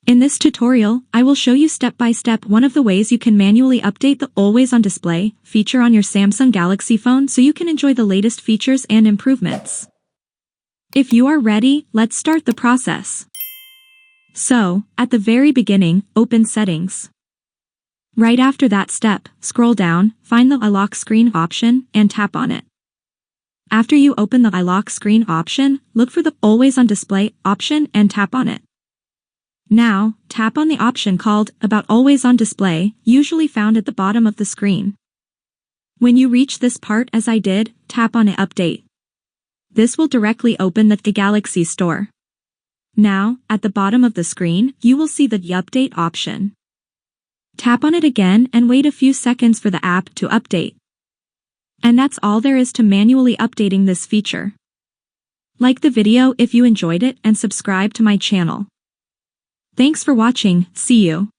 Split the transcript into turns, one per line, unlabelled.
In this tutorial, I will show you step by step one of the ways you can manually update the Always On Display feature on your Samsung Galaxy phone so you can enjoy the latest features and improvements. If you are ready, let's start the process. So, at the very beginning, open Settings. Right after that step, scroll down, find the iLock screen option, and tap on it. After you open the iLock screen option, look for the Always On Display option and tap on it. Now, tap on the option called About Always On Display, usually found at the bottom of the screen. When you reach this part as I did, tap on it Update. This will directly open the Galaxy store. Now, at the bottom of the screen, you will see the Update option. Tap on it again and wait a few seconds for the app to update. And that's all there is to manually updating this feature. Like the video if you enjoyed it and subscribe to my channel. Thanks for watching, see you.